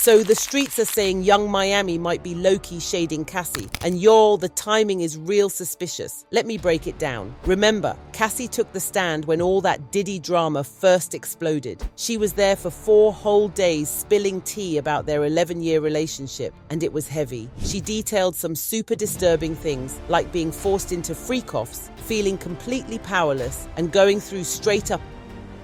So the streets are saying Young Miami might be low-key shading Cassie. And y'all, the timing is real suspicious. Let me break it down. Remember, Cassie took the stand when all that Diddy drama first exploded. She was there for 4 whole days spilling tea about their 11-year relationship, and it was heavy. She detailed some super disturbing things, like being forced into freak-offs, feeling completely powerless, and going through straight up.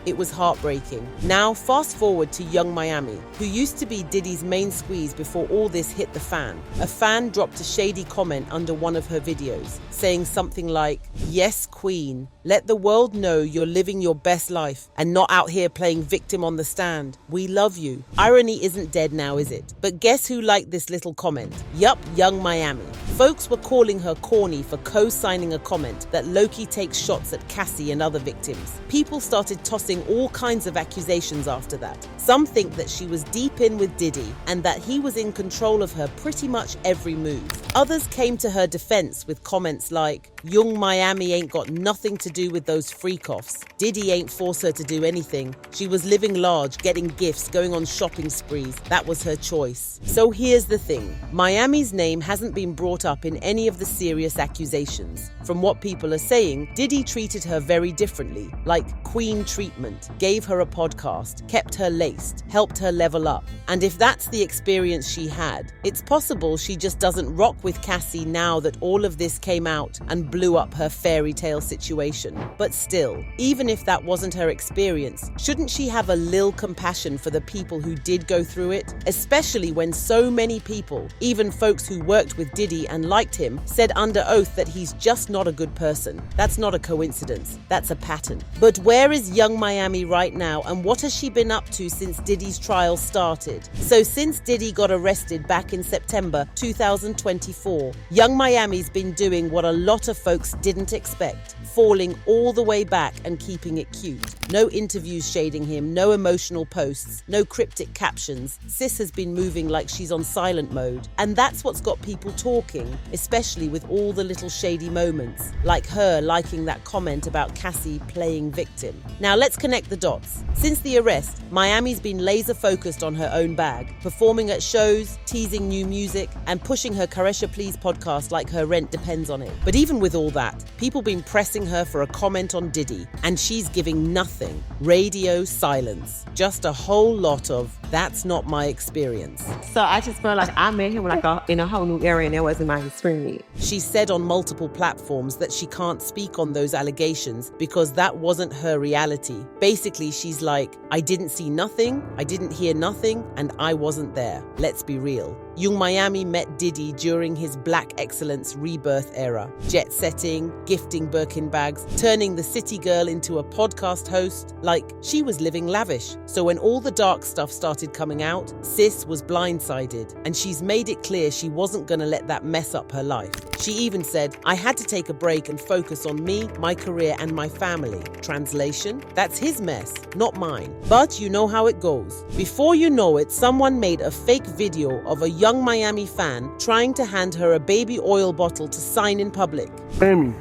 It was heartbreaking. Now, fast forward to Young Miami, who used to be Diddy's main squeeze before all this hit the fan. A fan dropped a shady comment under one of her videos, saying something like, "Yes, Queen, let the world know you're living your best life and not out here playing victim on the stand. We love you." Irony isn't dead now, is it? But guess who liked this little comment? Yup, Young Miami. Folks were calling her corny for co-signing a comment that low-key takes shots at Cassie and other victims. People started tossing all kinds of accusations after that. Some think that she was deep in with Diddy and that he was in control of her pretty much every move. Others came to her defense with comments like, "Young Miami ain't got nothing to do with those freak-offs. Diddy ain't forced her to do anything. She was living large, getting gifts, going on shopping sprees. That was her choice." So here's the thing. Miami's name hasn't been brought up in any of the serious accusations. From what people are saying, Diddy treated her very differently, like queen treatment, gave her a podcast, kept her laced, helped her level up. And if that's the experience she had, it's possible she just doesn't rock with Cassie now that all of this came out and blew up her fairy tale situation. But still, even if that wasn't her experience, shouldn't she have a lil compassion for the people who did go through it? Especially when so many people, even folks who worked with Diddy and liked him, said under oath that he's just not a good person. That's not a coincidence. That's a pattern. But where is Young Miami right now, and what has she been up to since Diddy's trial started? So since Diddy got arrested back in September 2024, Young Miami's been doing what a lot of folks didn't expect, falling all the way back and keeping it cute. No interviews shading him, no emotional posts, no cryptic captions. Sis has been moving like she's on silent mode. And that's what's got people talking, especially with all the little shady moments, like her liking that comment about Cassie playing victim. Now let's connect the dots. Since the arrest, Miami's been laser focused on her own bag, performing at shows, teasing new music, and pushing her Caresha Please podcast like her rent depends on it. But even with all that, people been pressing her for a comment on Diddy, and she's giving nothing. Radio silence. Just a whole lot of, "That's not my experience." So I just felt like I met him in a whole new area, and that wasn't my experience. She said on multiple platforms that she can't speak on those allegations because that wasn't her reality. Basically, she's like, "I didn't see nothing, I didn't hear nothing, and I wasn't there." Let's be real. Young Miami met Diddy during his Black Excellence rebirth era, jet-setting, gifting Birkin bags, turning the city girl into a podcast host, like she was living lavish. So when all the dark stuff started coming out, sis was blindsided, and she's made it clear she wasn't gonna let that mess up her life. She even said, "I had to take a break and focus on me, my career, and my family." Translation, that's his mess, not mine. But you know how it goes. Before you know it, someone made a fake video of a Young Miami fan trying to hand her a baby oil bottle to sign in public. Amy,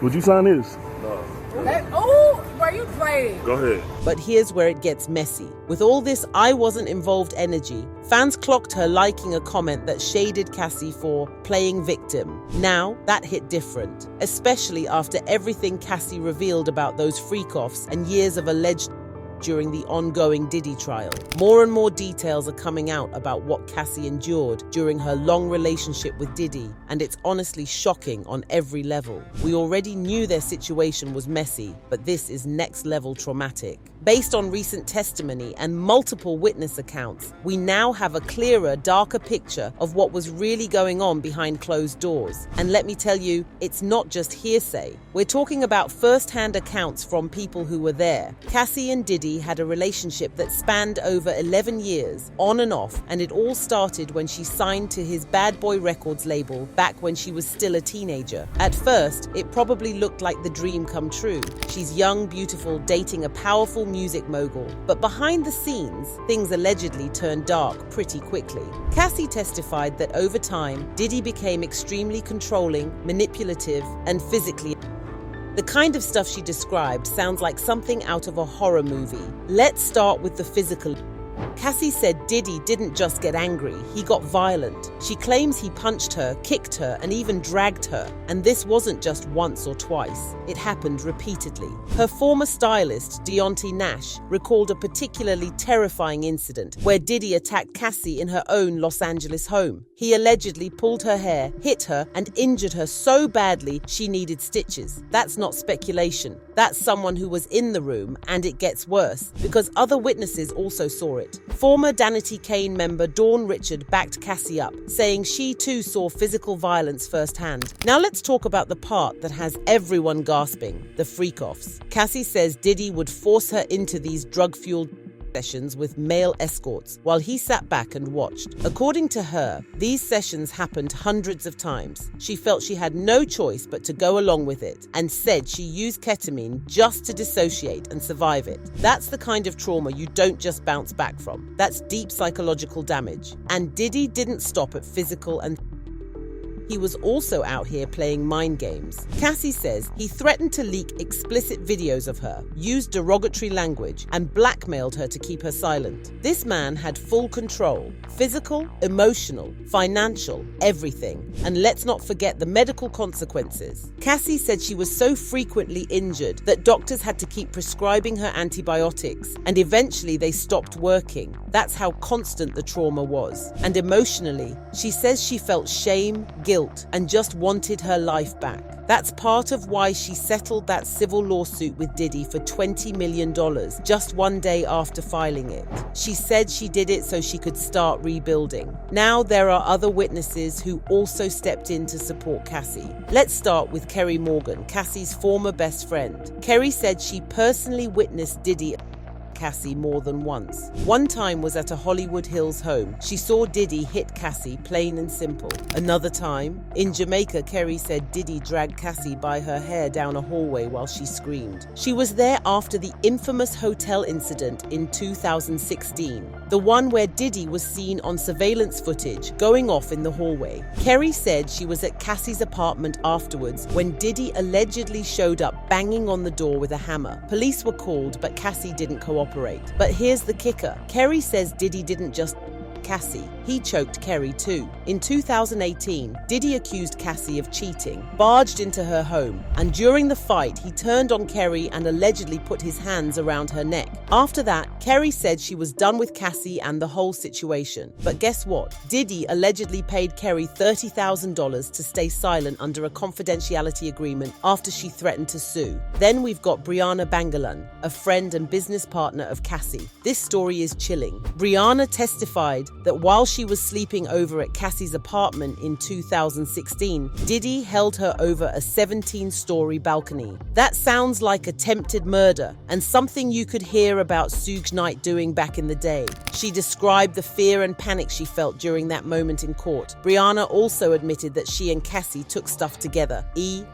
would you sign this? Oh, where you playing? Go ahead. But here's where it gets messy. With all this "I wasn't involved" energy, fans clocked her liking a comment that shaded Cassie for playing victim. Now, that hit different, especially after everything Cassie revealed about those freak-offs and years of alleged during the ongoing Diddy trial. More and more details are coming out about what Cassie endured during her long relationship with Diddy, and it's honestly shocking on every level. We already knew their situation was messy, but this is next level traumatic. Based on recent testimony and multiple witness accounts, we now have a clearer, darker picture of what was really going on behind closed doors. And let me tell you, it's not just hearsay. We're talking about first-hand accounts from people who were there. Cassie and Diddy had a relationship that spanned over 11 years, on and off, and it all started when she signed to his Bad Boy Records label back when she was still a teenager. At first, it probably looked like the dream come true. She's young, beautiful, dating a powerful music mogul. But behind the scenes, things allegedly turned dark pretty quickly. Cassie testified that over time, Diddy became extremely controlling, manipulative, and physically. The kind of stuff she described sounds like something out of a horror movie. Let's start with the physical. Cassie said Diddy didn't just get angry, he got violent. She claims he punched her, kicked her, and even dragged her. And this wasn't just once or twice. It happened repeatedly. Her former stylist, Deontay Nash, recalled a particularly terrifying incident where Diddy attacked Cassie in her own Los Angeles home. He allegedly pulled her hair, hit her, and injured her so badly she needed stitches. That's not speculation. That's someone who was in the room, and it gets worse, because other witnesses also saw it. Former Danity Kane member Dawn Richard backed Cassie up, saying she too saw physical violence firsthand. Now let's talk about the part that has everyone gasping, the freak-offs. Cassie says Diddy would force her into these drug-fueled sessions with male escorts while he sat back and watched. According to her, these sessions happened hundreds of times. She felt she had no choice but to go along with it and said she used ketamine just to dissociate and survive it. That's the kind of trauma you don't just bounce back from. That's deep psychological damage. And Diddy didn't stop at physical and he was also out here playing mind games. Cassie says he threatened to leak explicit videos of her, used derogatory language, and blackmailed her to keep her silent. This man had full control: physical, emotional, financial, everything. And let's not forget the medical consequences. Cassie said she was so frequently injured that doctors had to keep prescribing her antibiotics, and eventually they stopped working. That's how constant the trauma was. And emotionally, she says she felt shame, guilt, and just wanted her life back. That's part of why she settled that civil lawsuit with Diddy for $20 million just one day after filing it. She said she did it so she could start rebuilding. Now there are other witnesses who also stepped in to support Cassie. Let's start with Kerry Morgan, Cassie's former best friend. Kerry said she personally witnessed Diddy Cassie more than once. One time was at a Hollywood Hills home. She saw Diddy hit Cassie, plain and simple. Another time, in Jamaica, Kerry said Diddy dragged Cassie by her hair down a hallway while she screamed. She was there after the infamous hotel incident in 2016, the one where Diddy was seen on surveillance footage going off in the hallway. Kerry said she was at Cassie's apartment afterwards when Diddy allegedly showed up banging on the door with a hammer. Police were called, but Cassie didn't cooperate. But here's the kicker. Kerry says Diddy didn't just Cassie. He choked Kerry too. In 2018, Diddy accused Cassie of cheating, barged into her home, and during the fight, he turned on Kerry and allegedly put his hands around her neck. After that, Kerry said she was done with Cassie and the whole situation. But guess what? Diddy allegedly paid Kerry $30,000 to stay silent under a confidentiality agreement after she threatened to sue. Then we've got Brianna Bangalan, a friend and business partner of Cassie. This story is chilling. Brianna testified that while she was sleeping over at Cassie's apartment in 2016, Diddy held her over a 17-story balcony. That sounds like attempted murder and something you could hear about Suge Knight doing back in the day. She described the fear and panic she felt during that moment in court. Brianna also admitted that she and Cassie took stuff together.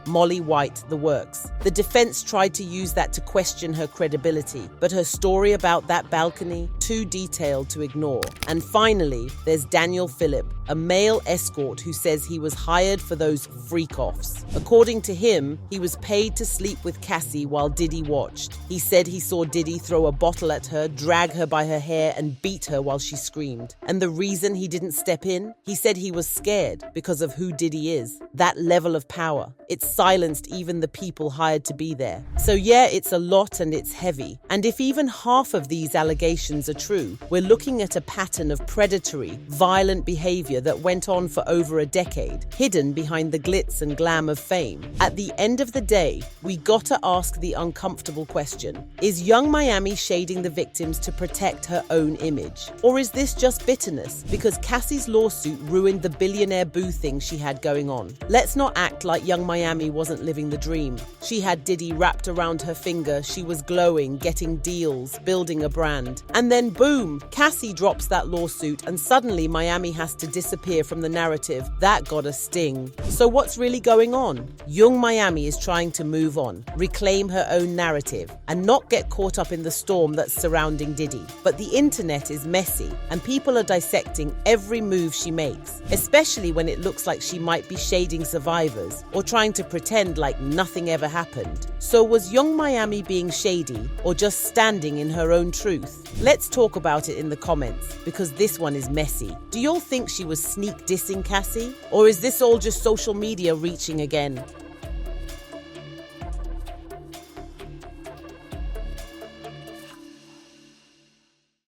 Molly White, the works. The defense tried to use that to question her credibility, but her story about that balcony, too detailed to ignore. And finally, there's Daniel Phillip, a male escort who says he was hired for those freak-offs. According to him, he was paid to sleep with Cassie while Diddy watched. He said he saw Diddy throw a bottle at her, drag her by her hair, and beat her while she screamed. And the reason he didn't step in? He said he was scared because of who Diddy is. That level of power. It silenced even the people hired to be there. So yeah, it's a lot and it's heavy. And if even half of these allegations are true, we're looking at a pattern of predatory, violent behavior that went on for over a decade, hidden behind the glitz and glam of fame. At the end of the day, we gotta ask the uncomfortable question. Is Young Miami shading the victims to protect her own image? Or is this just bitterness because Cassie's lawsuit ruined the billionaire boo thing she had going on? Let's not act like Young Miami wasn't living the dream. She had Diddy wrapped around her finger, she was glowing, getting deals, building a brand. And then boom, Cassie drops that lawsuit and suddenly Miami has to disappear from the narrative. That got a sting. So what's really going on? Young Miami is trying to move on, reclaim her own narrative, and not get caught up in the storm that's surrounding Diddy. But the internet is messy, and people are dissecting every move she makes, especially when it looks like she might be shading survivors or trying to pretend like nothing ever happened. So was Young Miami being shady or just standing in her own truth? Let's talk about it in the comments, because this one is messy. Do y'all think she was sneak dissing Cassie? Or is this all just social media reaching again?